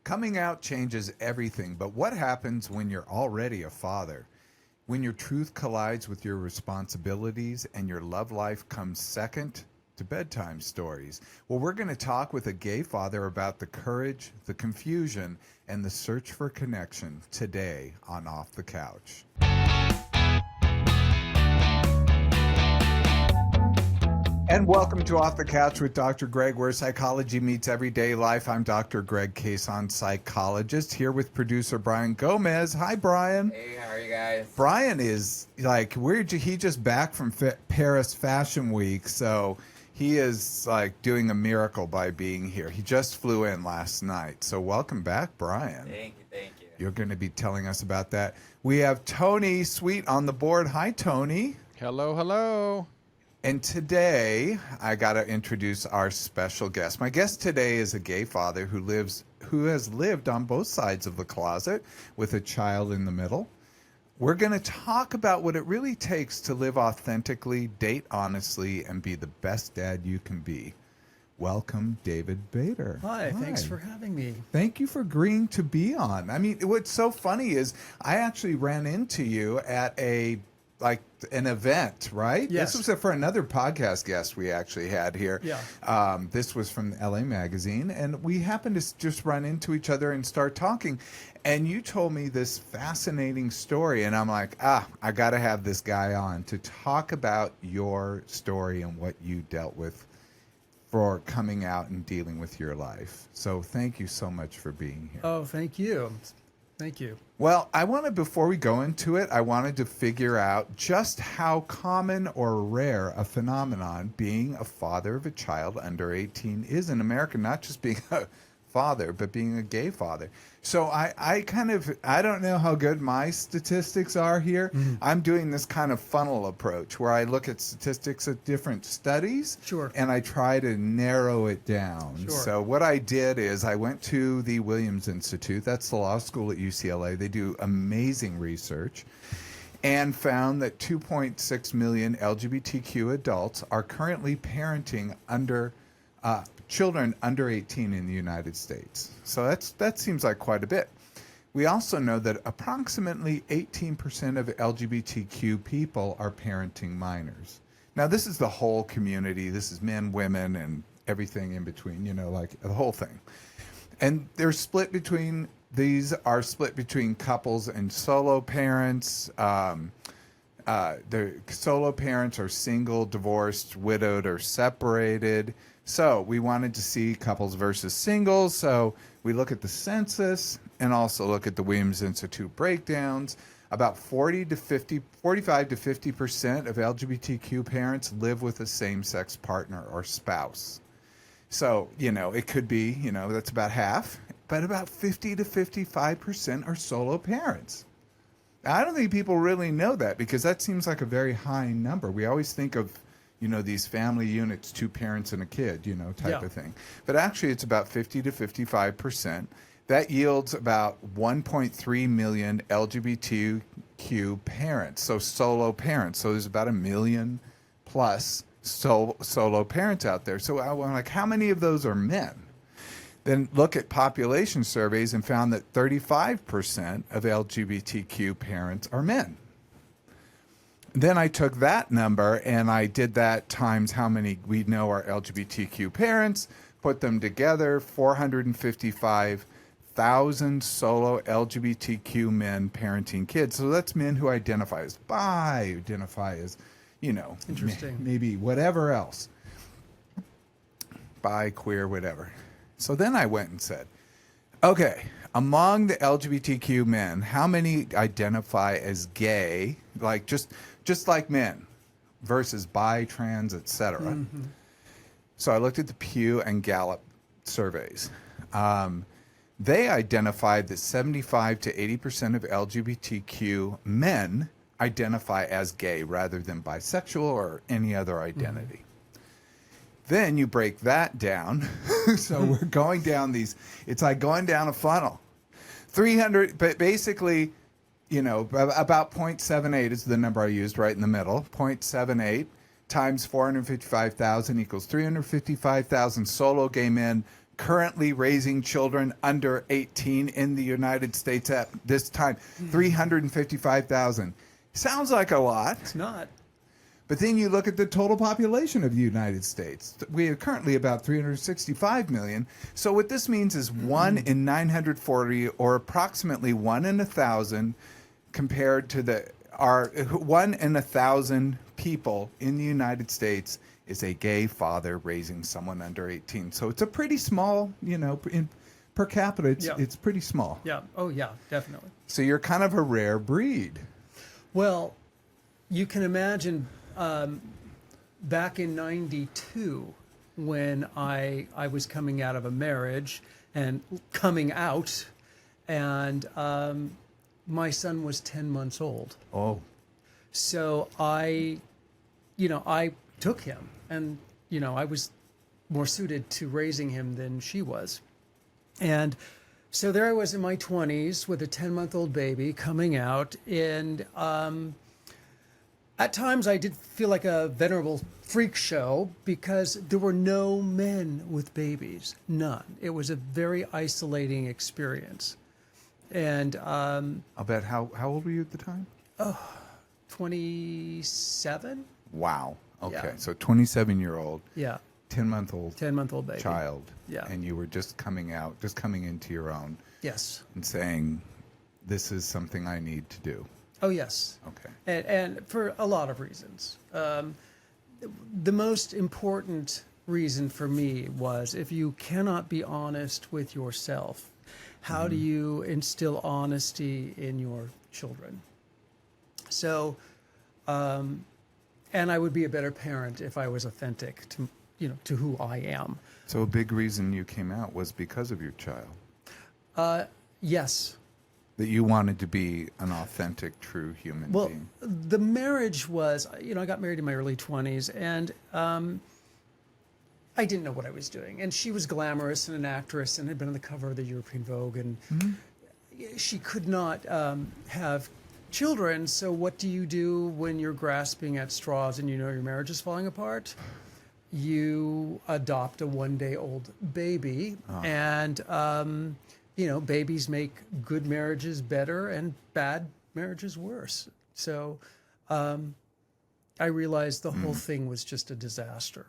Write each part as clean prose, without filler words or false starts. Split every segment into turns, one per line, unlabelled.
Coming out changes everything, but what happens when you're already a father? When your truth collides with your responsibilities and your love life comes second to bedtime stories? Well, we're going to talk with a gay father about the courage, the confusion, and the search for connection today on Off the Couch. And welcome to Off the Couch with Dr. Greg, where psychology meets everyday life. I'm Dr. Greg Cason, psychologist, here with producer Brian Gomez. Hi, Brian.
Hey, how are you guys?
Brian is like, he just back from Paris Fashion Week, so he is like doing a miracle by being here. He just flew in last night. So welcome back, Brian.
Thank you.
You're going to be telling us about that. We have Tony Sweet on the board. Hi, Tony.
Hello.
And today, I got to introduce our special guest. My guest today is a gay father who has lived on both sides of the closet with a child in the middle. We're going to talk about what it really takes to live authentically, date honestly, and be the best dad you can be. Welcome, David Bader.
Hi, thanks for having me.
Thank you for agreeing to be on. I mean, what's so funny is I actually ran into you at an event, right?
Yes.
This was for another podcast guest we actually had here.
Yeah.
This was from LA Magazine, and we happened to just run into each other and start talking. And you told me this fascinating story, and I'm like, I got to have this guy on to talk about your story and what you dealt with for coming out and dealing with your life. So thank you so much for being here.
Oh, thank you. Thank you.
Well, before we go into it, I wanted to figure out just how common or rare a phenomenon being a father of a child under 18 is in America, not just being a father, but being a gay father. So I don't know how good my statistics are here. Mm-hmm. I'm doing this kind of funnel approach where I look at statistics at different studies.
Sure.
And I try to narrow it down.
Sure.
So what I did is I went to the Williams Institute. That's the law school at UCLA. They do amazing research and found that 2.6 million LGBTQ adults are currently parenting children under 18 in the United States. So that seems like quite a bit. We also know that approximately 18% of LGBTQ people are parenting minors. Now, this is the whole community. This is men, women, and everything in between, like the whole thing. And these are split between couples and solo parents. The solo parents are single, divorced, widowed, or separated. So we wanted to see couples versus singles. So we look at the census and also look at the Williams Institute breakdowns. About 45 to 50% of LGBTQ parents live with a same-sex partner or spouse. So, it could be, that's about half, but about 50 to 55% are solo parents. I don't think people really know that because that seems like a very high number. We always think of these family units, 2 parents and a kid, type of thing. But actually, it's about 50 to 55%. That yields about 1.3 million LGBTQ parents, so solo parents. So there's about 1 million plus solo parents out there. So I'm like, how many of those are men? Then look at population surveys and found that 35% of LGBTQ parents are men. Then I took that number and I did that times how many we know are LGBTQ parents, put them together, 455,000 solo LGBTQ men parenting kids. So that's men who identify as bi, identify as,
Interesting.
Maybe whatever else. Bi, queer, whatever. So then I went and said, okay, among the LGBTQ men, how many identify as gay, like just like men, versus bi, trans, etc. Mm-hmm. So I looked at the Pew and Gallup surveys. They identified that 75 to 80% of LGBTQ men identify as gay rather than bisexual or any other identity. Mm-hmm. Then you break that down. So we're going down it's like going down a funnel. 300, but basically, about 0.78 is the number I used right in the middle. 0.78 times 455,000 equals 355,000 solo gay men currently raising children under 18 in the United States at this time. 355,000. Sounds like a lot.
It's not.
But then you look at the total population of the United States. We are currently about 365 million. So what this means is 1 in 940, or approximately 1 in 1,000, compared to our 1 in 1,000 people in the United States is a gay father raising someone under 18. So it's a pretty small, per capita, it's pretty small.
Yeah. Oh, yeah, definitely.
So you're kind of a rare breed.
Well, you can imagine back in '92 when I was coming out of a marriage and coming out, and my son was 10 months old.
Oh.
So I took him, and I was more suited to raising him than she was. And so there I was in my 20s with a 10-month-old baby coming out, and at times I did feel like a venerable freak show because there were no men with babies, none. It was a very isolating experience. And
I'll bet, how old were you at the time?
27?
Wow. Okay.
Yeah.
So 27-year-old,
Yeah,
10-month-old
10-month-old baby.
child.
Yeah.
And you were just coming into your own
Yes.
and saying, this is something I need to do.
Oh, yes.
Okay.
And for a lot of reasons. The most important reason for me was, if you cannot be honest with yourself, how do you instill honesty in your children? So, and I would be a better parent if I was authentic to who I am.
So a big reason you came out was because of your child.
Yes.
That you wanted to be an authentic, true human
Well,
being.
the marriage was, I got married in my early 20s, and I didn't know what I was doing. And she was glamorous and an actress and had been on the cover of the European Vogue, and she could not have children. So what do you do when you're grasping at straws and your marriage is falling apart? You adopt a one-day-old baby, and babies make good marriages better and bad marriages worse. So I realized the whole thing was just a disaster.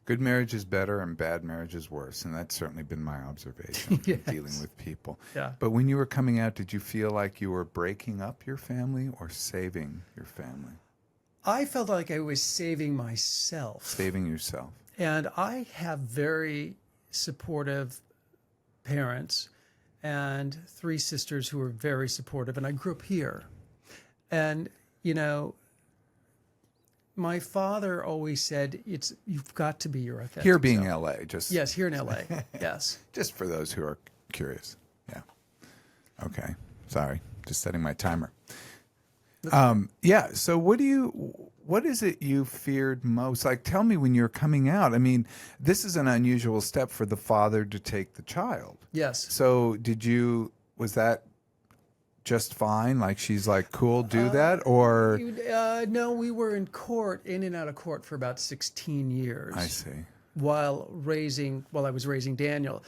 Good marriage is better and bad marriage is worse. And that's certainly been my observation
Yes.
dealing with people.
Yeah.
But when you were coming out, did you feel like you were breaking up your family or saving your family?
I felt like I was saving myself.
Saving yourself.
And I have very supportive parents and 3 sisters who are very supportive. And I grew up here. And, my father always said, you've got to be your authentic
Here being
self.
LA, just
Yes, here in LA. Yes.
just for those who are curious. Yeah. Okay. Sorry. Just setting my timer. Yeah. So what is it you feared most? Like, tell me when you're coming out. I mean, this is an unusual step for the father to take the child.
Yes.
So was that just fine? Like, she's like, cool, do that? Or?
No, we were in and out of court for about 16 years.
I see.
While I was raising Daniel.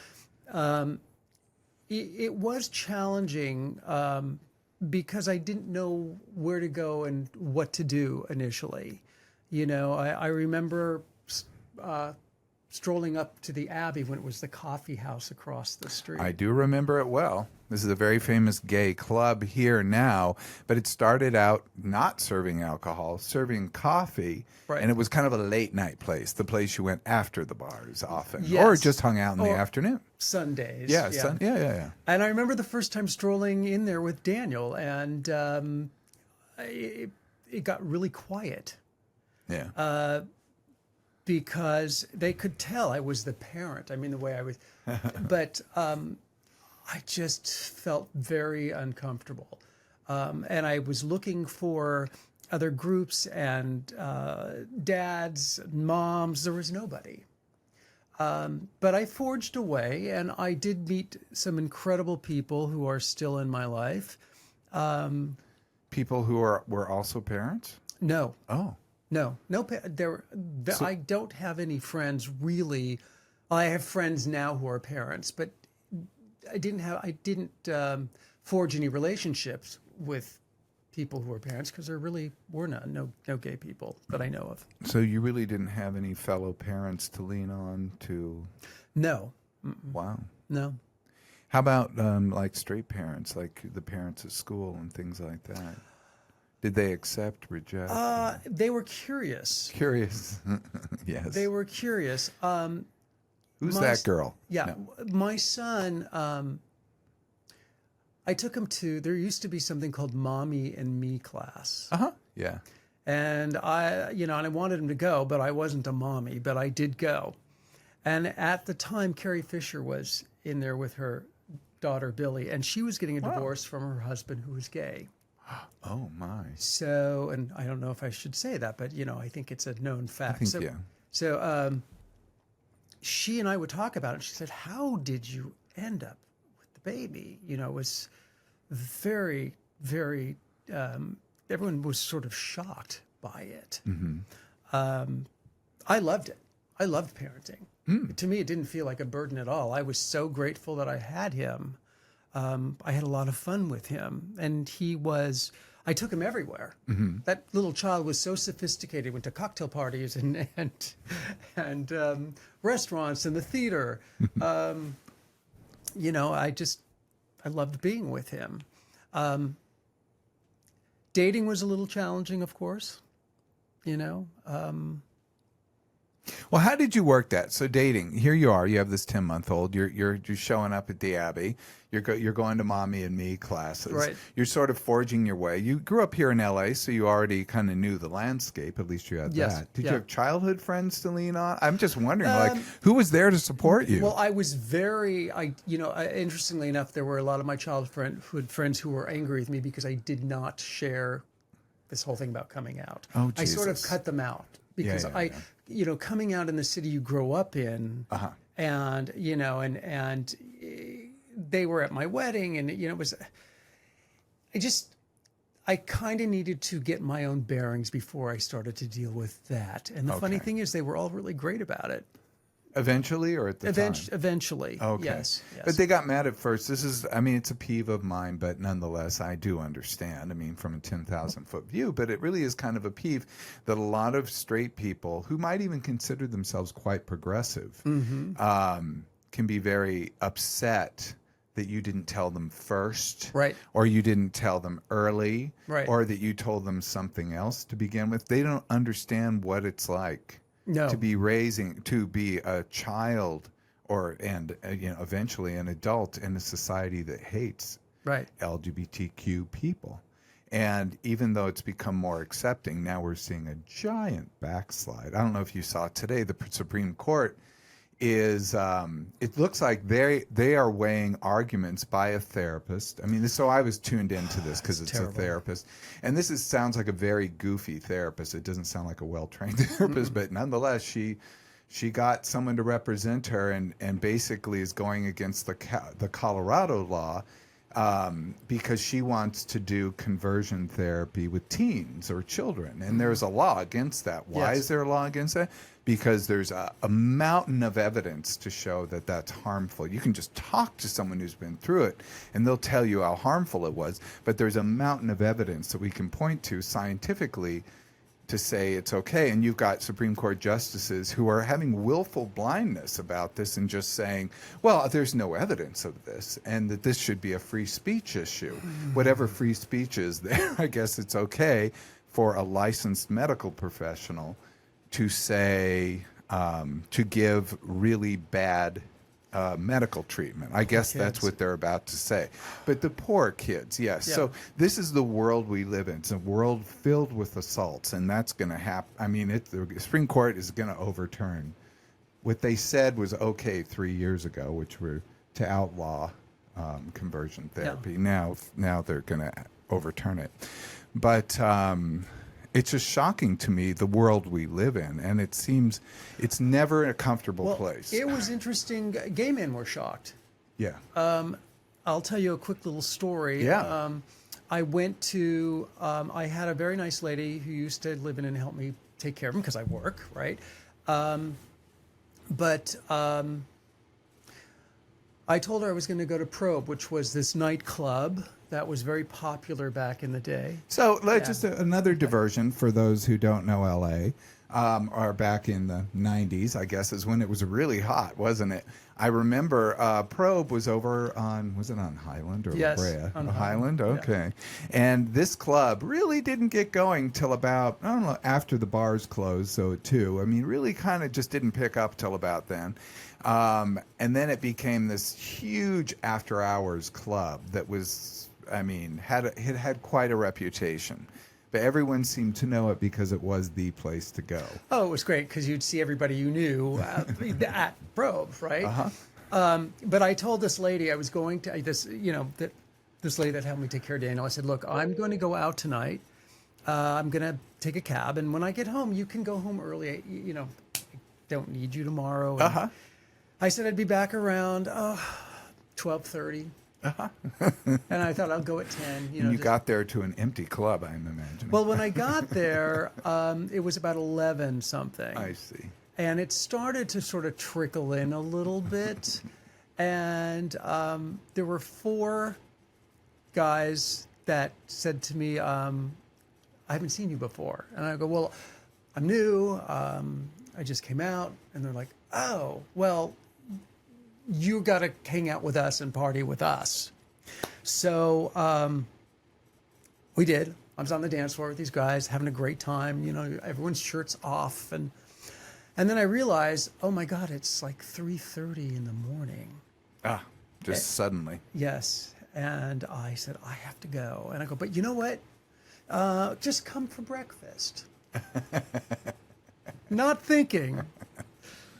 It was challenging because I didn't know where to go and what to do initially. I remember strolling up to the Abbey when it was the coffee house across the street.
I do remember it well. This is a very famous gay club here now, but it started out not serving alcohol, serving coffee,
Right.
and it was kind of a late night place, the place you went after the bars often,
Yes.
or just hung out in the
Or
afternoon.
Sundays.
Yeah,
yeah.
yeah.
And I remember the first time strolling in there with Daniel, and it got really quiet.
Yeah.
Because they could tell I was the parent. I mean, the way I was, but I just felt very uncomfortable. And I was looking for other groups and dads, moms. There was nobody. But I forged away, and I did meet some incredible people who are still in my life.
People who were also parents?
No.
Oh.
No, I don't have any friends really I have friends now who are parents, but I didn't forge any relationships with people who are parents because there really were none. No gay people that I know of.
So you really didn't have any fellow parents to lean on to?
No.
Wow.
No.
How about like straight parents, like the parents at school and things like that? Did they accept, reject?
They were curious.
Curious. Yes.
They were curious.
Who's that girl?
Yeah,
No.
my son. I took him to. There used to be something called "Mommy and Me" class,
Uh huh. Yeah.
and and I wanted him to go, but I wasn't a mommy, but I did go. And at the time, Carrie Fisher was in there with her daughter Billy, and she was getting a divorce from her husband who was gay.
Oh my.
So, and I don't know if I should say that, but I think it's a known fact.
I think yeah.
So, she and I would talk about it. She said, "How did you end up with the baby?" It was very, very. Everyone was sort of shocked by it. I loved it. I loved parenting. To me, it didn't feel like a burden at all. I was so grateful that I had him. I had a lot of fun with him, and I took him everywhere. That little child was so sophisticated. Went to cocktail parties and restaurants and the theater. I loved being with him. Dating was a little challenging, of course.
Well, how did you work that? So dating, here you are. You have this 10-month-old. You're showing up at the Abbey. You're going to Mommy and Me classes.
Right.
You're sort of forging your way. You grew up here in L.A., so you already kind of knew the landscape. At least you had
Yes.
that. Did
Yeah.
you have childhood friends to lean on? I'm just wondering, who was there to support you?
Well, I was interestingly enough, there were a lot of my childhood friends who were angry with me because I did not share this whole thing about coming out.
Oh,
I sort of
Jesus.
cut them out because
Yeah.
coming out in the city you grow up in, and and they were at my wedding, and it was. I kind of needed to get my own bearings before I started to deal with that. And the funny thing is, they were all really great about it.
Eventually, or at the time?
Eventually,
Okay.
yes.
But they got mad at first. It's a peeve of mine, but nonetheless, I do understand. From a 10,000-foot view, but it really is kind of a peeve that a lot of straight people who might even consider themselves quite progressive can be very upset that you didn't tell them first,
Right.
or you didn't tell them early,
Right.
or that you told them something else to begin with. They don't understand what it's like.
No.
To be a child and eventually an adult in a society that hates
Right.
LGBTQ people. And even though it's become more accepting, now we're seeing a giant backslide. I don't know if you saw today, the Supreme Court is it looks like they are weighing arguments by a therapist. So I was tuned into this because it's
terrible.
a therapist, and sounds like a very goofy therapist. It doesn't sound like a well-trained therapist, but nonetheless, she got someone to represent her, and basically is going against the Colorado law. Because she wants to do conversion therapy with teens or children. And there's a law against that. Why
Yes.
is there a law against that? Because there's a mountain of evidence to show that that's harmful. You can just talk to someone who's been through it, and they'll tell you how harmful it was. But there's a mountain of evidence that we can point to scientifically to say it's okay. And you've got Supreme Court justices who are having willful blindness about this and just saying, well, there's no evidence of this, and that this should be a free speech issue. Whatever free speech is there, I guess it's okay for a licensed medical professional to say, to give really bad medical treatment. I guess that's what they're about to say. But the poor kids, yes.
Yeah.
So this is the world we live in. It's a world filled with assaults, and that's going to happen. The Supreme Court is going to overturn what they said was okay 3 years ago, which were to outlaw conversion therapy. Now they're going to overturn it. But it's just shocking to me, the world we live in, and it seems it's never a comfortable place.
It was interesting. Gay men were shocked.
Yeah.
I'll tell you a quick little story.
Yeah.
I went to, I had a very nice lady who used to live in and help me take care of him because I work, right? But I told her I was going to go to Probe, which was this nightclub that was very popular back in the day.
So just another diversion for those who don't know LA, or back in the 90s, I guess, is when it was really hot, wasn't it? I remember Probe was over on, was it on Highland or La
Yes,
Brea?
on
Highland,
Highland, yeah.
okay. And this club really didn't get going till about, I don't know, after the bars closed, so at 2. I mean, really kind of just didn't pick up till about then. And then it became this huge after-hours club that was, I mean, it had quite a reputation. But everyone seemed to know it because it was the place to go.
Oh, it was great because you'd see everybody you knew at Probe, right? But I told this lady I was going to this lady that helped me take care of Daniel. I said, "Look, I'm going to go out tonight. I'm going to take a cab, and when I get home, you can go home early. I don't need you tomorrow." And I said I'd be back around 12:30. And I thought I'll go at 10.
And you got there to an empty club, I'm imagining.
Well, when I got there, it was about 11 something.
I see.
And it started to sort of trickle in a little bit. And there were 4 guys that said to me, I haven't seen you before. And I go, well, I'm new. I just came out. And they're like, oh, well, you got to hang out with us and party with us. So we did. I was on the dance floor with these guys, having a great time. Everyone's shirts off. And then I realized, oh, my God, it's like 3:30 in the morning.
Suddenly.
Yes. And I said, I have to go. And I go, but you know what? Just come for breakfast. Not thinking.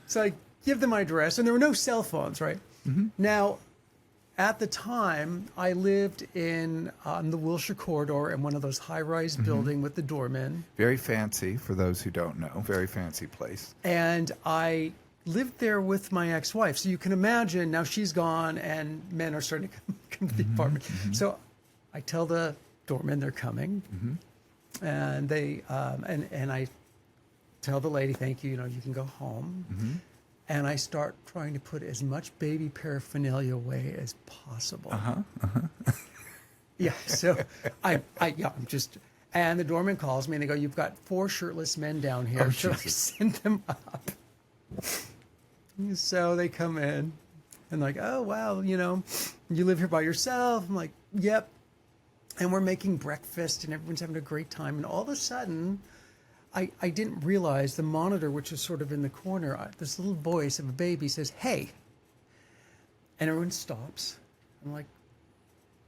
So I give them my address, and there were no cell phones, right? Mm-hmm. Now, at the time, I lived on the Wilshire Corridor in one of those high-rise buildings with the doorman.
Very fancy, for those who don't know. Very fancy place.
And I lived there with my ex-wife. So you can imagine, now she's gone, and men are starting to come to the apartment. Mm-hmm. So I tell the doorman they're coming, and they and I tell the lady, thank you, you can go home. Mm-hmm. And I start trying to put as much baby paraphernalia away as possible. Yeah, so I'm just, and the doorman calls me and they go, you've got 4 shirtless men down here. Should I send them up? So they come in and like, oh, wow, you live here by yourself? I'm like, yep. And we're making breakfast and everyone's having a great time. And all of a sudden, I didn't realize the monitor, which is sort of in the corner, this little voice of a baby says, hey. And everyone stops. I'm like,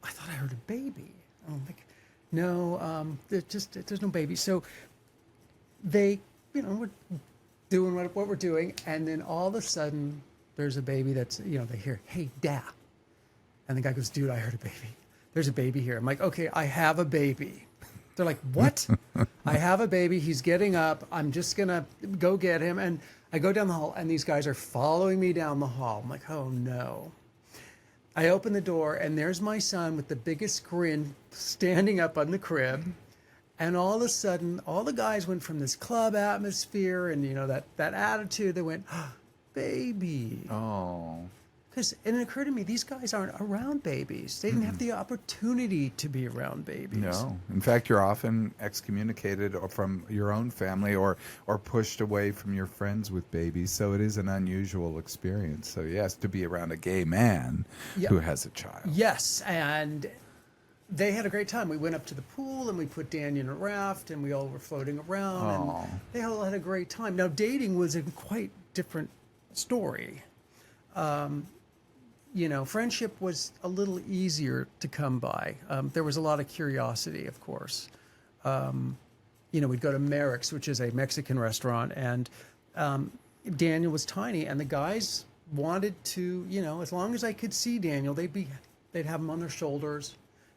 I thought I heard a baby. I'm like, no, there's no baby. So they, we're doing what we're doing. And then all of a sudden, there's a baby that's, they hear, hey, Dad. And the guy goes, dude, I heard a baby. There's a baby here. I'm like, okay, I have a baby. They're like, what? I have a baby. He's getting up. I'm just going to go get him. And I go down the hall, and these guys are following me down the hall. I'm like, oh, no. I open the door, and there's my son with the biggest grin standing up on the crib. And all of a sudden, all the guys went from this club atmosphere and, that attitude. They went, oh, baby.
Oh.
And it occurred to me, these guys aren't around babies. They didn't have the opportunity to be around babies.
No. In fact, you're often excommunicated from your own family or pushed away from your friends with babies. So it is an unusual experience. So, yes, to be around a gay man who has a child.
Yes, and they had a great time. We went up to the pool, and we put Daniel in a raft, and we all were floating around. And they all had a great time. Now, dating was a quite different story. Friendship was a little easier to come by. There was a lot of curiosity, of course. We'd go to Merrick's, which is a Mexican restaurant, and Daniel was tiny, and the guys wanted to, as long as I could see Daniel, they'd have him on their shoulders,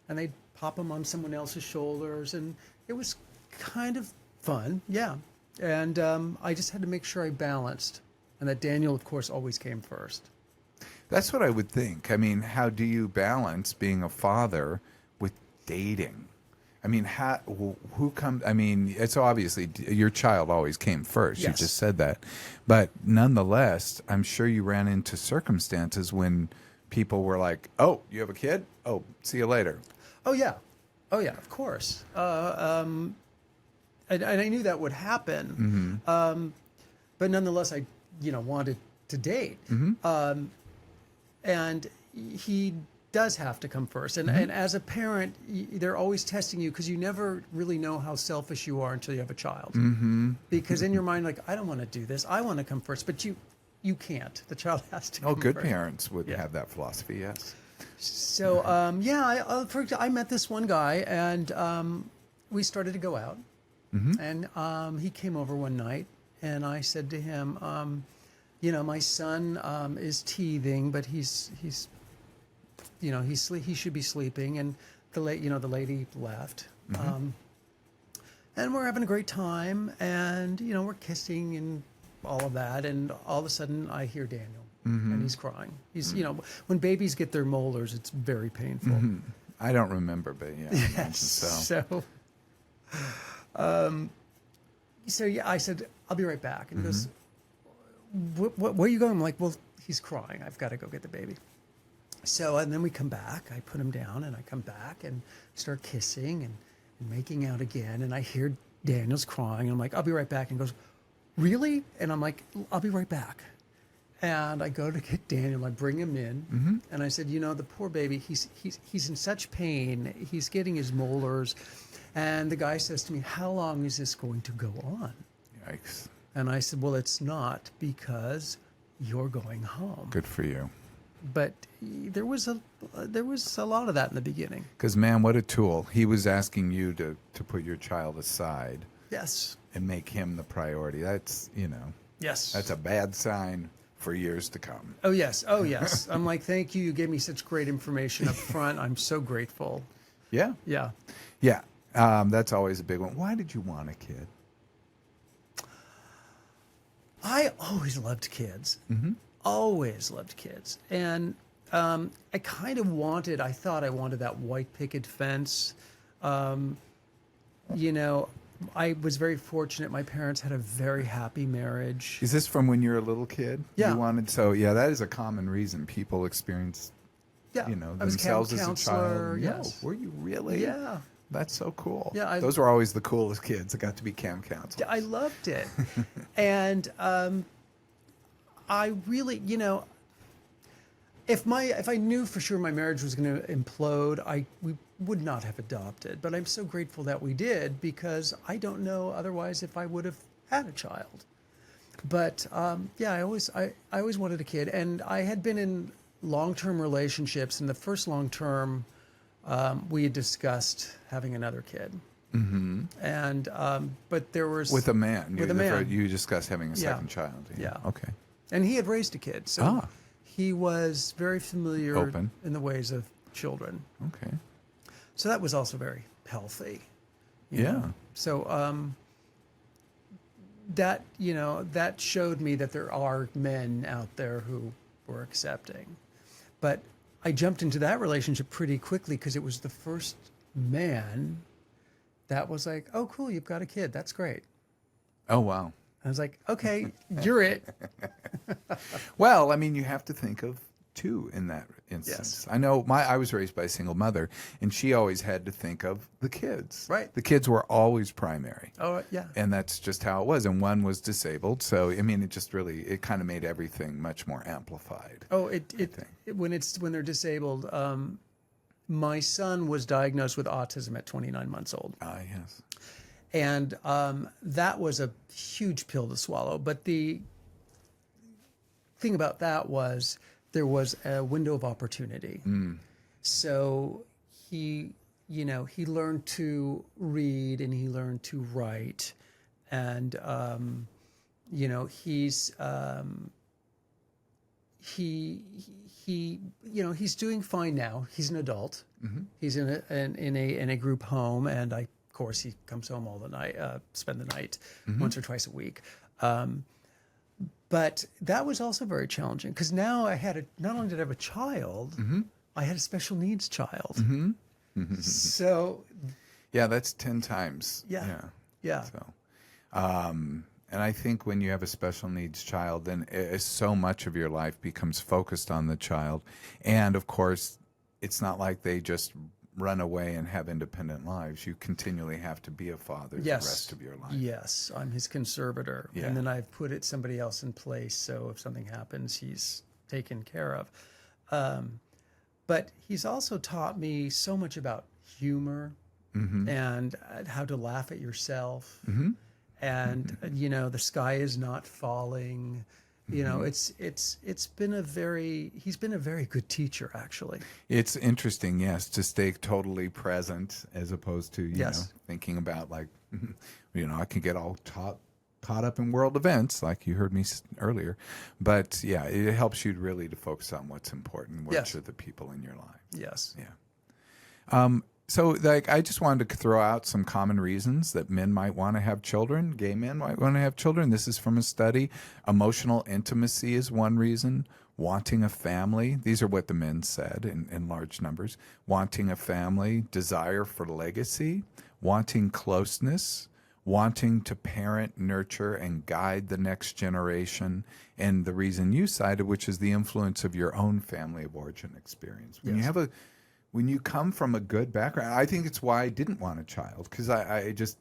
and they'd pop him on someone else's shoulders, and it was kind of fun, yeah. And I just had to make sure I balanced, and that Daniel, of course, always came first.
That's what I would think. I mean, how do you balance being a father with dating? I mean, who comes? I mean, it's obviously your child always came first.
Yes.
You just said that, but nonetheless, I'm sure you ran into circumstances when people were like, "Oh, you have a kid? Oh, see you later."
Oh yeah, of course. And I knew that would happen. But nonetheless, I wanted to date, and he does have to come first. And as a parent, they're always testing you because you never really know how selfish you are until you have a child. Because in your mind, like, I don't want to do this. I want to come first, but you can't. The child has to come
Good
first.
parents would have that philosophy. Yes.
So I met this one guy, and we started to go out. And he came over one night, and I said to him, my son is teething, but he should be sleeping. And the lady left. And we're having a great time, and we're kissing and all of that. And all of a sudden, I hear Daniel, and he's crying. He's when babies get their molars, it's very painful.
I don't remember, but yeah. I imagine so.
So I said, I'll be right back. And he goes, where are you going? I'm like, well, he's crying. I've got to go get the baby. So, and then we come back. I put him down, and I come back and start kissing and making out again. And I hear Daniel's crying. And I'm like, I'll be right back. And he goes, really? And I'm like, I'll be right back. And I go to get Daniel. I bring him in. And I said, the poor baby, he's in such pain. He's getting his molars. And the guy says to me, how long is this going to go on?
Yikes.
And I said, well, it's not, because you're going home.
Good for you.
But there was a lot of that in the beginning.
Because, man, what a tool. He was asking you to put your child aside.
Yes.
And make him the priority. That's,
Yes.
that's a bad sign for years to come.
Oh, yes. I'm like, thank you. You gave me such great information up front. I'm so grateful.
Yeah.
Yeah.
Yeah. That's always a big one. Why did you want a kid?
I always loved kids. Always loved kids. And I thought I wanted that white picket fence. I was very fortunate. My parents had a very happy marriage.
Is this from when you were a little kid?
Yeah.
You wanted, that is a common reason people experience,
Yeah. I was
themselves as a
counselor,
child.
yes.
No, were you really?
Yeah.
That's so cool.
Yeah,
those were always the coolest kids. I got to be camp counselors.
I loved it. And I really, if I knew for sure my marriage was going to implode, we would not have adopted. But I'm so grateful that we did, because I don't know otherwise if I would have had a child. But I always wanted a kid, and I had been in long-term relationships. In the first long-term, we had discussed having another kid. And but there was
with a man.
With a man,
you discussed having a second child.
Yeah.
Okay.
And he had raised a kid, so he was very familiar in the ways of children.
Okay.
So that was also very healthy.
Yeah.
know? So that showed me that there are men out there who were accepting. But I jumped into that relationship pretty quickly because it was the first man that was like, oh, cool, you've got a kid. That's great.
Oh, wow.
I was like, okay, you're it.
Well, I mean, you have to think of two in that instance.
Yes.
I know I was raised by a single mother, and she always had to think of the kids.
Right.
The kids were always primary.
Oh, yeah.
And that's just how it was. And one was disabled. So, I mean, it kind of made everything much more amplified.
Oh, when they're disabled, my son was diagnosed with autism at 29 months old.
Ah, yes.
And that was a huge pill to swallow. But the thing about that was there was a window of opportunity. So he learned to read and he learned to write. And, he's doing fine now. He's an adult. He's in a group home, and of course, he comes home all the night, spend the night once or twice a week. But that was also very challenging because now not only did I have a child, I had a special needs child. So
Yeah, that's 10 times.
Yeah. Yeah.
So, and I think when you have a special needs child, then so much of your life becomes focused on the child. And of course, it's not like they just run away and have independent lives. You continually have to be a father the rest of your life.
Yes, I'm his conservator.
Yeah.
And then I've put somebody else in place, so if something happens, he's taken care of. But he's also taught me so much about humor and how to laugh at yourself. And the sky is not falling. It's been he's been a very good teacher, actually.
It's interesting, yes, to stay totally present as opposed to, you know, thinking about like, I can get all caught up in world events, like you heard me earlier. But yeah, it helps you really to focus on what's important, which are the people in your life.
Yes.
Yeah. So, like, I just wanted to throw out some common reasons that men might want to have children, gay men might want to have children. This is from a study. Emotional intimacy is one reason. Wanting a family. These are what the men said in large numbers. Wanting a family. Desire for legacy. Wanting closeness. Wanting to parent, nurture, and guide the next generation. And the reason you cited, which is the influence of your own family of origin experience. When you come from a good background, I think it's why I didn't want a child, because I just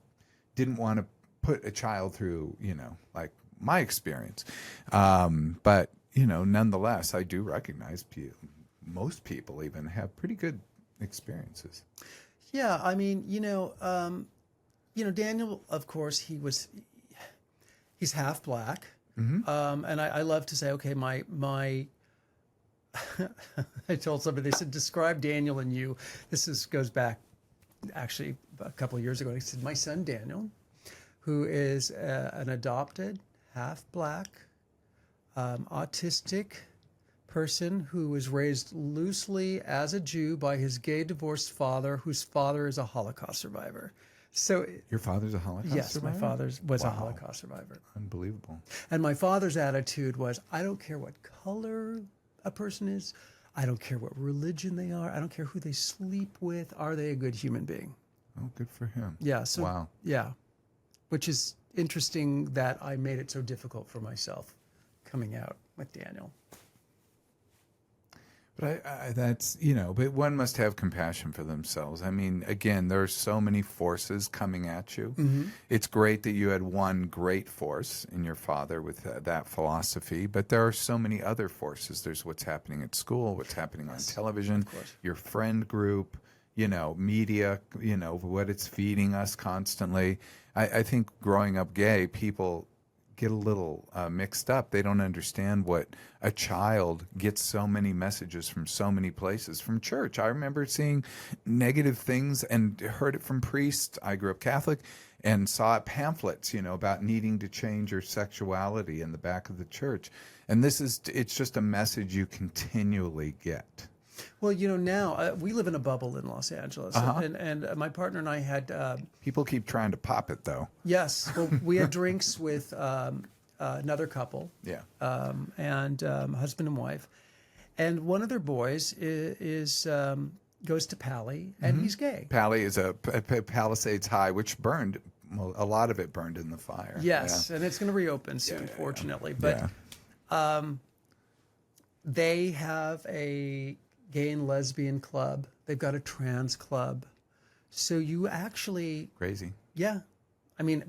didn't want to put a child through, like my experience. But, nonetheless, I do recognize most people even have pretty good experiences.
Yeah, I mean, Daniel, of course, he's half black. And I love to say, okay, my I told somebody, they said, describe Daniel and you. Goes back actually a couple of years ago. He said, my son Daniel, who is an adopted, half black, autistic person who was raised loosely as a Jew by his gay divorced father, whose father is a Holocaust survivor. So
your father's a Holocaust survivor?
Yes, my father was a Holocaust survivor.
Unbelievable.
And my father's attitude was, I don't care what color a person is. I don't care what religion they are. I don't care who they sleep with. Are they a good human being?
Oh, good for him.
Yeah. So,
wow.
Yeah. Which is interesting that I made it so difficult for myself coming out with Daniel.
But but one must have compassion for themselves. I mean, again, there are so many forces coming at you. It's great that you had one great force in your father with that philosophy, but there are so many other forces. There's what's happening at school, what's happening on television, your friend group, media, what it's feeding us constantly. I think growing up gay, people get a little mixed up. They don't understand what a child gets so many messages from so many places. From church, I remember seeing negative things and heard it from priests. I grew up Catholic and saw pamphlets, about needing to change your sexuality in the back of the church. And it's just a message you continually get.
Well, now we live in a bubble in Los Angeles, and my partner and I had
people keep trying to pop it, though.
Yes, well, we had drinks with another couple, and husband and wife, and one of their boys goes to Pali, and he's gay.
Pali is a Palisades High, which burned. Well, a lot of it burned in the fire.
Yes, and it's going to reopen soon, fortunately. But they have a gay and lesbian club. They've got a trans club. So you actually...
Crazy.
Yeah. I mean,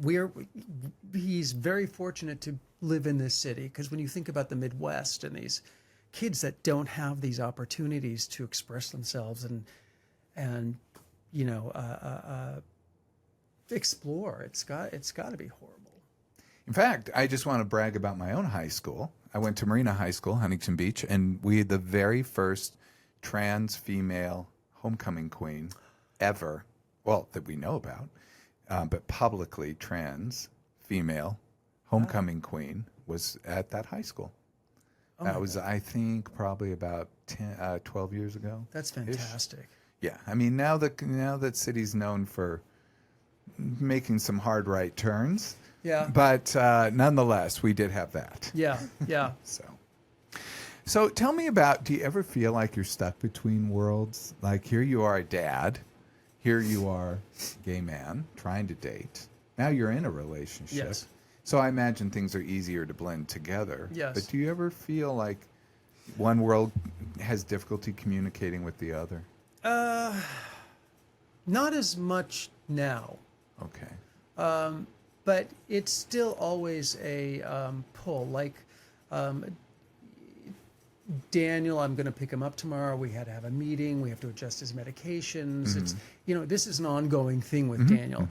he's very fortunate to live in this city, because when you think about the Midwest and these kids that don't have these opportunities to express themselves and explore, it's got to be horrible.
In fact, I just want to brag about my own high school. I went to Marina High School, Huntington Beach, and we had the very first trans female homecoming queen ever, well, that we know about, but publicly trans female homecoming queen was at that high school. That was, I think, probably about 12 years ago.
That's fantastic.
Yeah, I mean, now that city's known for making some hard right turns.
Yeah.
But nonetheless, we did have that.
Yeah, yeah.
So tell me about, do you ever feel like you're stuck between worlds? Like here you are a dad, here you are, gay man, trying to date. Now you're in a relationship.
Yes.
So I imagine things are easier to blend together.
Yes.
But do you ever feel like one world has difficulty communicating with the other?
Not as much now.
Okay.
But it's still always a pull. Like Daniel, I'm going to pick him up tomorrow. We had to have a meeting. We have to adjust his medications. It's this is an ongoing thing with Daniel.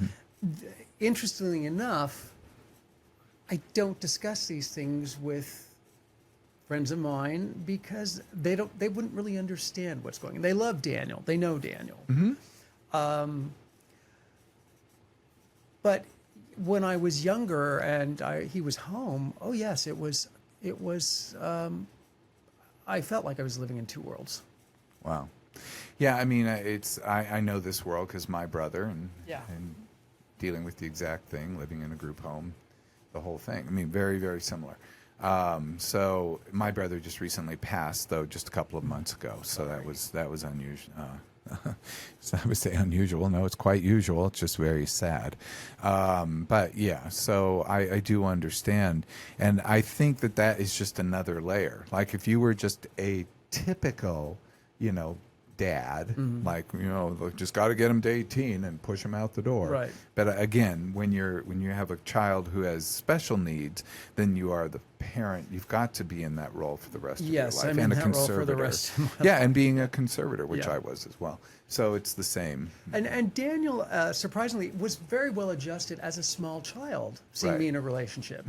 Interestingly enough, I don't discuss these things with friends of mine because they wouldn't really understand what's going on. They love Daniel. They know Daniel. But when I was younger and he was home, oh yes, it was. I felt like I was living in two worlds.
Wow. Yeah, I mean, I know this world because my brother and dealing with the exact thing, living in a group home, the whole thing. I mean, very, very similar. So my brother just recently passed, though, just a couple of months ago. So that was unusual. So I would say unusual. No, it's quite usual. It's just very sad. But yeah, so I do understand. And I think that is just another layer. Like if you were just a typical, dad, like, just got to get him to 18 and push him out the door.
Right.
But again, when you have a child who has special needs, then you are the parent. You've got to be in that role for the rest of your life.
Yes, I'm in that role for the rest of my life.
Yeah, and being a conservator, which
Yeah.
I was as well. So it's the same.
And Daniel, surprisingly, was very well adjusted as a small child, seeing me in a relationship.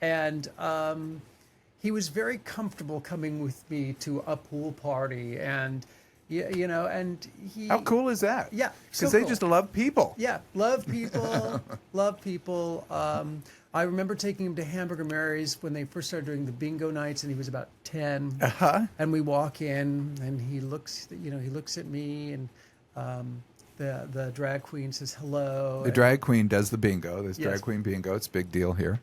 And he was very comfortable coming with me to a pool party and, and he...
How cool is that?
Yeah,
Because
so
they
cool.
just love people.
Yeah, love people, love people. I remember taking him to Hamburger Mary's when they first started doing the bingo nights, and he was about 10. And we walk in, and he looks at me, and the drag queen says hello.
The drag queen does the bingo. There's
Yes.
drag queen bingo. It's a big deal here.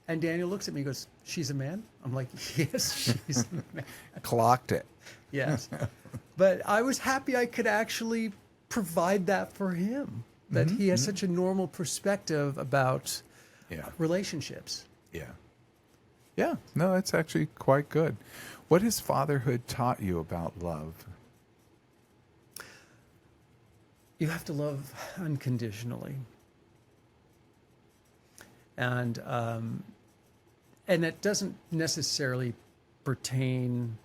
And Daniel looks at me and goes, "She's a man?" I'm like, "Yes, she's a man."
Clocked it.
Yes. But I was happy I could actually provide that for him, that he has such a normal perspective about relationships.
Yeah. Yeah. No, that's actually quite good. What has fatherhood taught you about love?
You have to love unconditionally. And it doesn't necessarily pertain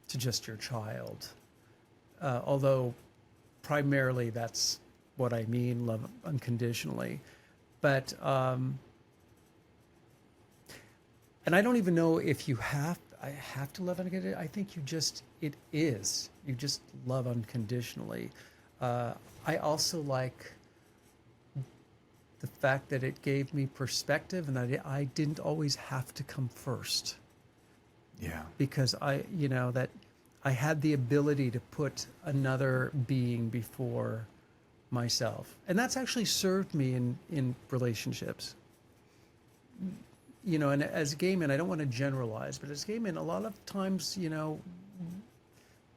to just your child. Although primarily that's what I mean, love unconditionally. But, and I don't even know if I have to love unconditionally. I think you just love unconditionally. I also like the fact that it gave me perspective and that I didn't always have to come first.
Yeah.
Because that I had the ability to put another being before myself. And that's actually served me in relationships. And as gay men, I don't want to generalize, but as gay men, a lot of times,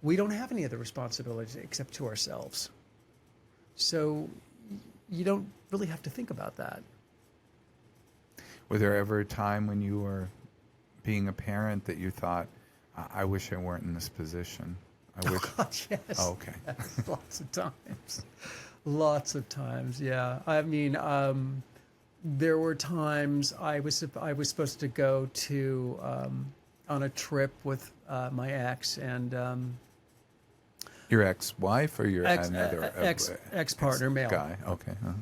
we don't have any other responsibilities except to ourselves. So you don't really have to think about that.
Was there ever a time when you were being a parent that you thought, I wish I weren't in this position? I wish.
God, yes.
Oh, okay.
Yes, lots of times. Lots of times, yeah. I mean, there were times I was supposed to go to on a trip with my ex and
Your ex-wife or your
ex-partner, male
guy? Okay. Uh-huh.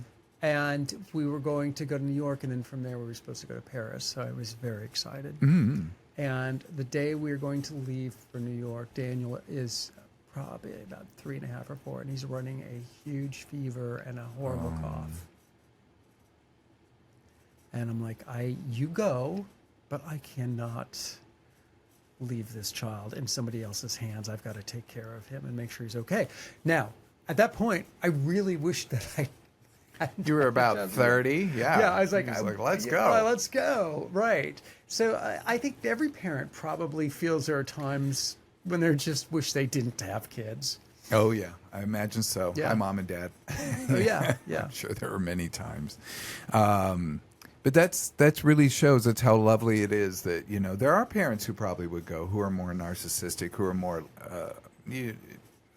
And we were going to go to New York, and then from there we were supposed to go to Paris. So I was very excited.
Mm-hmm.
And the day we were going to leave for New York, Daniel is probably about 3.5 or 4, and he's running a huge fever and a horrible cough. And I'm like, you go, but I cannot leave this child in somebody else's hands. I've got to take care of him and make sure he's okay. Now, at that point, I really wished that I
You were about 30? Yeah.
Yeah, I was like,
let's go.
Yeah, let's go. Right. So I think every parent probably feels there are times when they just wish they didn't have kids.
Oh yeah, I imagine so.
Yeah.
Hi, Mom and Dad.
Oh yeah, yeah.
I'm sure there were many times. But that's really shows that's how lovely it is that, there are parents who probably would go who are more narcissistic, who are more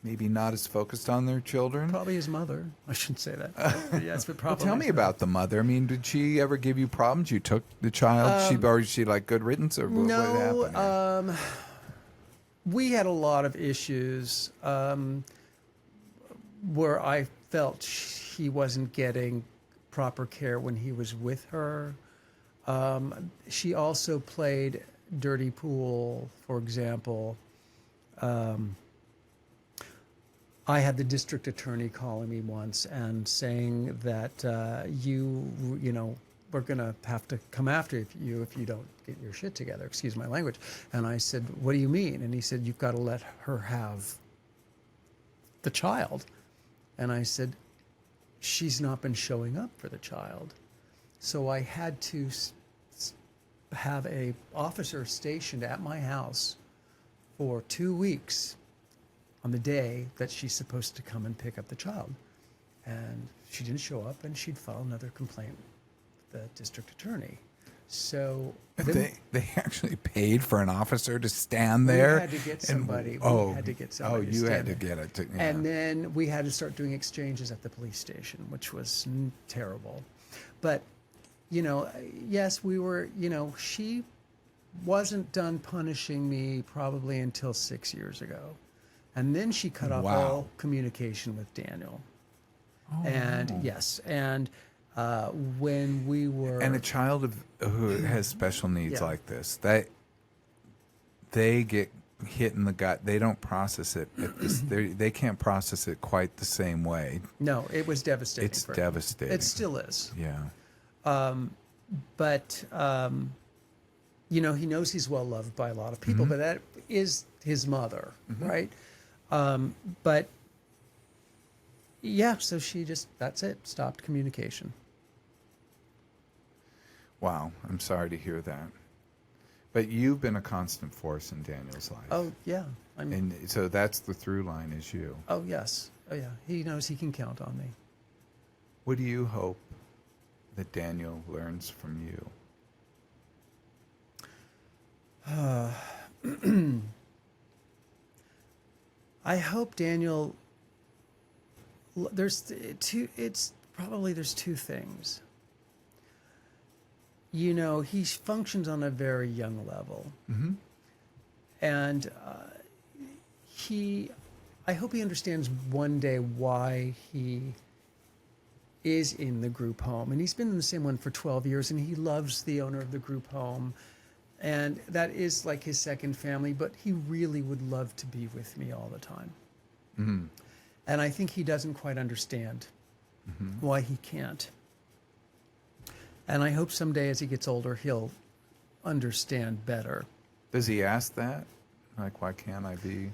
maybe not as focused on their children.
Probably his mother. I shouldn't say that. But yes, but
Well,
probably.
tell me
his mother.
about the mother. I mean, did she ever give you problems? You took the child, or is she like good riddance, or what happened?
No, we had a lot of issues where I felt he wasn't getting proper care when he was with her. She also played dirty pool, for example. I had the district attorney calling me once and saying that we're going to have to come after you if you don't get your shit together. Excuse my language. And I said, what do you mean? And he said, you've got to let her have the child. And I said, she's not been showing up for the child. So I had to have a officer stationed at my house for 2 weeks on the day that she's supposed to come and pick up the child. And she didn't show up, and she'd file another complaint with the district attorney. So
they actually paid for an officer to stand there.
We had to get somebody.
Oh,
to
you had
stand
to
there.
get it. Yeah.
And then we had to start doing exchanges at the police station, which was terrible. But, yes, we were, she wasn't done punishing me probably until 6 years ago. And then she cut off all communication with Daniel.
Oh,
and
wow.
yes, and when we were...
And a child who has special needs
Yeah.
like this, they get hit in the gut. They don't process it. They can't process it quite the same way.
No, it was devastating.
It's
for him.
devastating.
It still is.
Yeah.
But he knows he's well loved by a lot of people, but that is his mother, right? But yeah, so she that's it, stopped communication.
Wow. I'm sorry to hear that. But you've been a constant force in Daniel's life.
Oh yeah,
And so that's the through line is you.
Oh yes, oh yeah. He knows he can count on me.
What do you hope that Daniel learns from you?
I hope Daniel. There's two things. He functions on a very young level, and I hope he understands one day why he is in the group home, and he's been in the same one for 12 years, and he loves the owner of the group home. And that is like his second family, but he really would love to be with me all the time.
Mm-hmm.
And I think he doesn't quite understand why he can't. And I hope someday as he gets older, he'll understand better.
Does he ask that? Like, why can't I be?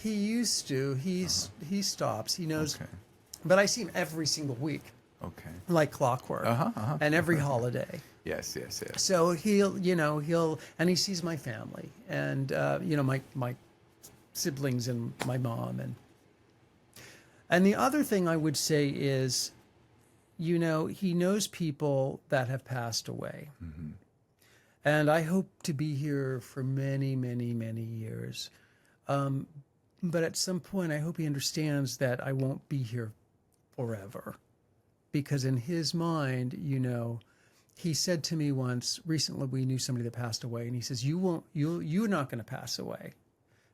He used to. He stops. He knows.
Okay.
But I see him every single week,
Okay.
like clockwork, and every holiday.
Yes.
So he'll, and he sees my family and, my siblings and my mom. And the other thing I would say is, he knows people that have passed away. Mm-hmm. And I hope to be here for many, many, many years. But at some point, I hope he understands that I won't be here forever. Because in his mind, he said to me once, recently we knew somebody that passed away, and he says, you're not going to pass away.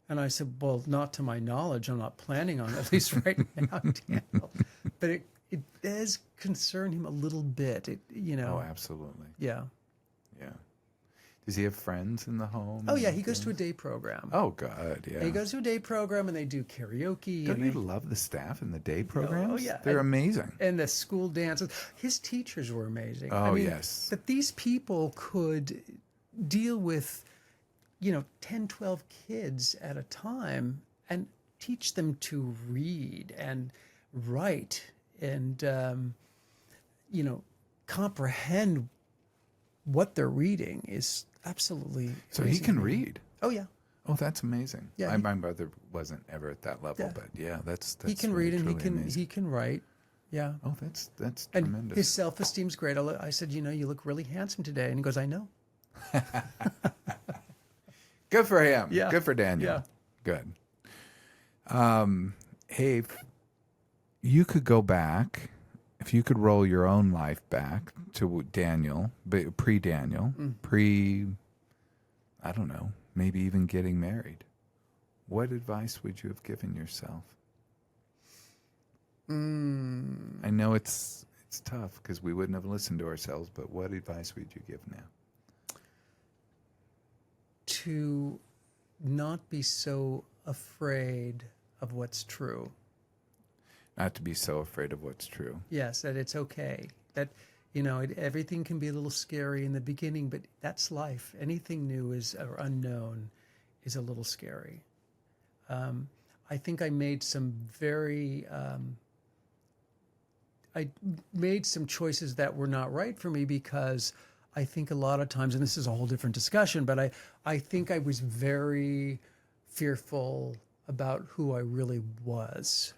And I said, well, not to my knowledge. I'm not planning on it, at least right now, Daniel. But it does concern him a little bit.
Oh, absolutely.
Yeah.
Yeah. Does he have friends in the home?
Oh, yeah. He goes to a day program.
Oh, good. Yeah.
He goes to a day program, and they do karaoke.
Don't you love the staff in the day programs?
Oh, yeah.
They're amazing.
And the school dances. His teachers were amazing.
Oh, yes.
That these people could deal with, 10, 12 kids at a time and teach them to read and write and, comprehend what they're reading is absolutely
So he can read.
Oh, yeah.
Oh, that's amazing.
Yeah,
My mother wasn't ever at that level,
Yeah.
but yeah, that's
he can
really,
read and
truly amazing.
he can write. Yeah.
Oh, that's
And
tremendous.
his self-esteem's great. I said, you know, you look really handsome today. And he goes, I know.
Good for him.
Yeah.
Good for Daniel.
Yeah.
Good. Hey, if you could go back, if you could roll your own life back to Daniel, pre-Daniel, I don't know, maybe even getting married, what advice would you have given yourself? I know it's tough because we wouldn't have listened to ourselves, but what advice would you give now?
To not be so afraid of what's true.
Not to be so afraid of what's true.
Yes, that it's okay. That, you know, everything can be a little scary in the beginning, but that's life. Anything new or unknown is a little scary. I think I made some I made some choices that were not right for me because I think a lot of times, and this is a whole different discussion, but I think I was very fearful about who I really was.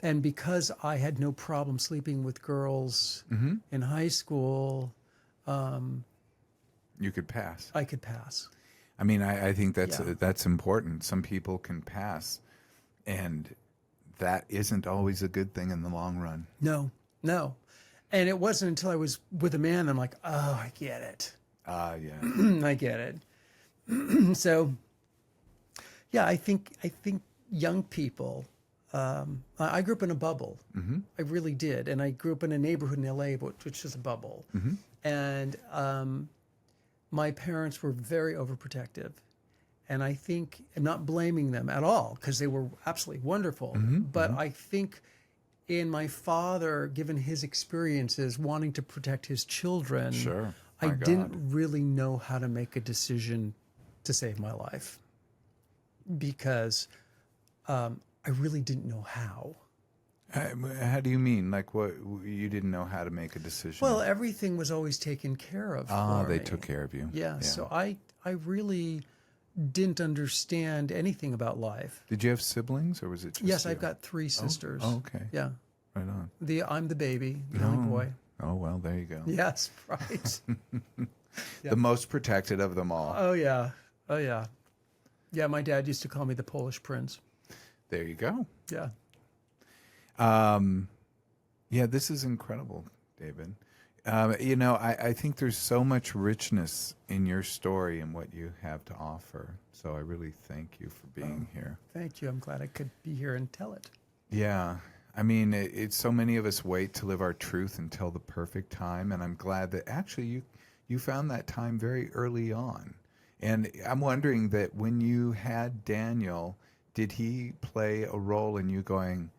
And because I had no problem sleeping with girls in high school,
You could pass.
I could pass.
I mean, I think that's
Yeah.
that's important. Some people can pass, and that isn't always a good thing in the long run.
No. And it wasn't until I was with a man, I'm like, oh, I get it.
Yeah.
I get it. So, yeah, I think young people. I grew up in a bubble. I really did, and I grew up in a neighborhood in LA, which is a bubble. And my parents were very overprotective, and I think I'm not blaming them at all because they were absolutely wonderful. But I think in my father, given his experiences, wanting to protect his children,
Sure.
I
My
didn't
God.
really know how to make a decision to save my life because I really didn't know how.
How do you mean? Like, what? You didn't know how to make a decision?
Well, everything was always taken care of.
oh,
for
they
me.
took care of you.
Yeah, so I really didn't understand anything about life.
Did you have siblings, or was it just
Yes,
you?
I've got 3 sisters.
Oh, okay.
Yeah,
Right on.
I'm the baby, the only boy.
Oh, well, there you go.
Yes, right.
The most protected of them all.
Oh yeah, oh yeah, yeah. My dad used to call me the Polish prince.
There you go.
Yeah.
Yeah, this is incredible, David. You know, I think there's so much richness in your story and what you have to offer. So I really thank you for being here.
Thank you. I'm glad I could be here and tell it.
Yeah. I mean, it's so many of us wait to live our truth until the perfect time. And I'm glad that actually you found that time very early on. And I'm wondering that when you had Daniel, did he play a role in you going,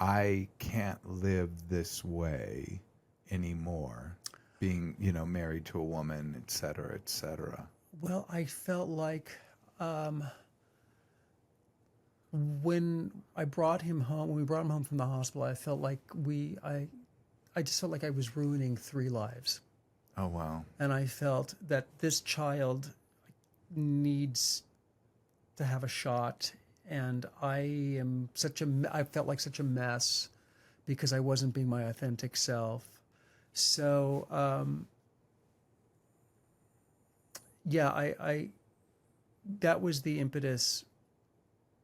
I can't live this way anymore, being, you know, married to a woman, et cetera, et cetera?
Well, I felt like when we brought him home from the hospital, I felt like I just felt like I was ruining 3 lives.
Oh, wow.
And I felt that this child needs to have a shot. And I felt like such a mess because I wasn't being my authentic self. So, yeah, that was the impetus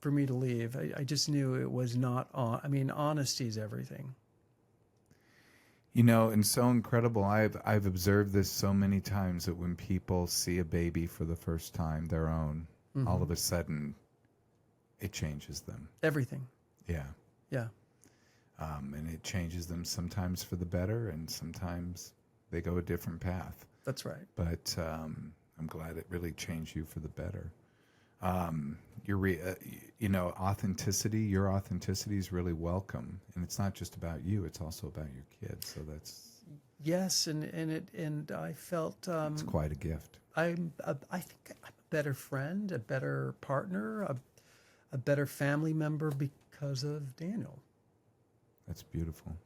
for me to leave. I just knew it was not on. I mean, honesty is everything.
You know, and so incredible. I've observed this so many times that when people see a baby for the first time, their own, all of a sudden, it changes them.
Everything.
Yeah.
Yeah.
And it changes them sometimes for the better, and sometimes they go a different path.
That's right.
But I'm glad it really changed you for the better. You know, authenticity. Your authenticity is really welcome, and it's not just about you; it's also about your kids. So that's
Yes, and I felt
it's quite a gift.
I think I'm a better friend, a better partner, a better family member because of Daniel.
That's beautiful.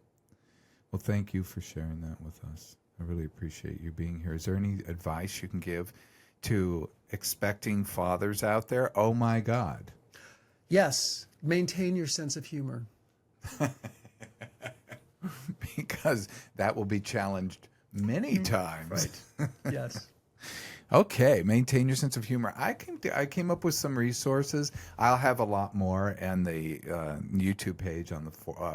Well, thank you for sharing that with us. I really appreciate you being here. Is there any advice you can give to expecting fathers out there, oh my God.
Yes, maintain your sense of humor.
Because that will be challenged many times.
Right. Yes.
Okay, maintain your sense of humor. I came up with some resources. I'll have a lot more in the YouTube page on the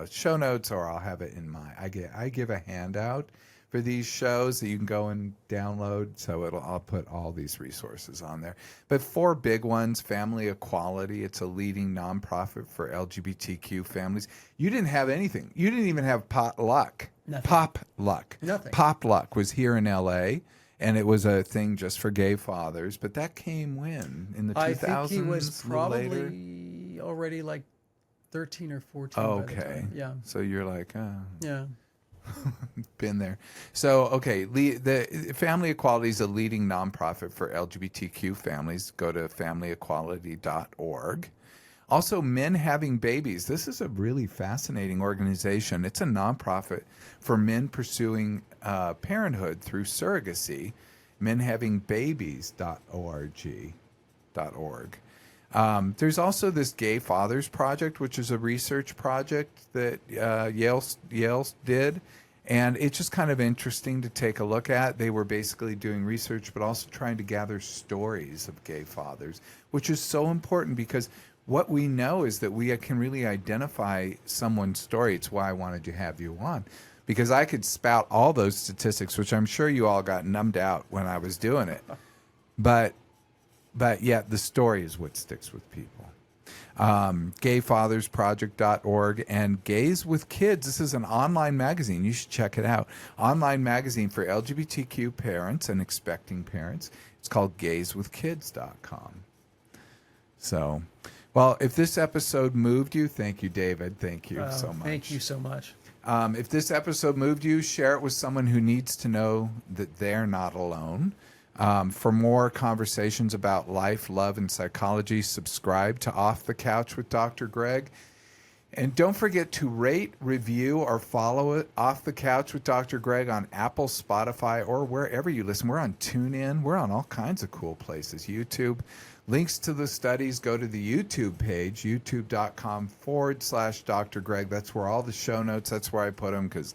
show notes, or I'll have it in my. I give a handout for these shows that you can go and download. So I'll put all these resources on there. But 4 big ones: Family Equality. It's a leading nonprofit for LGBTQ families. You didn't have anything. You didn't even have potluck.
Nothing.
Pop Luck.
Nothing.
Pop Luck was here in L.A. And it was a thing just for gay fathers, but that came when? In the 2000s?
I think he was
a little later?
probably already like 13 or 14
Oh,
by the
okay.
time. Yeah.
So you're like,
Yeah.
been there. So, okay, the Family Equality is a leading nonprofit for LGBTQ families. Go to familyequality.org. Also, Men Having Babies. This is a really fascinating organization. It's a nonprofit for men pursuing parenthood through surrogacy. menhavingbabies.org. There's also this Gay Fathers Project, which is a research project that Yale did. And it's just kind of interesting to take a look at. They were basically doing research, but also trying to gather stories of gay fathers, which is so important because what we know is that we can really identify someone's story. It's why I wanted to have you on, because I could spout all those statistics, which I'm sure you all got numbed out when I was doing it. But yet the story is what sticks with people. Gayfathersproject.org and Gays with Kids. This is an online magazine. You should check it out. Online magazine for LGBTQ parents and expecting parents. It's called gayswithkids.com. So, well, if this episode moved you, thank you, David. Thank you so much.
Thank you so much.
If this episode moved you, share it with someone who needs to know that they're not alone. For more conversations about life, love, and psychology, subscribe to Off the Couch with Dr. Greg. And don't forget to rate, review, or follow it, Off the Couch with Dr. Greg, on Apple, Spotify, or wherever you listen. We're on TuneIn. We're on all kinds of cool places. YouTube. Links to the studies, go to the YouTube page, youtube.com/Dr. Greg. That's where all the show notes, that's where I put them, because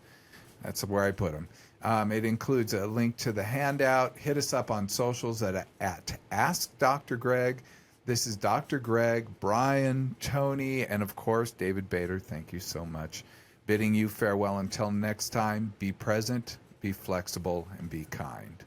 that's where I put them. It includes a link to the handout. Hit us up on socials at Ask Dr. Greg. This is Dr. Greg, Brian, Tony, and of course, David Bader. Thank you so much. Bidding you farewell until next time. Be present, be flexible, and be kind.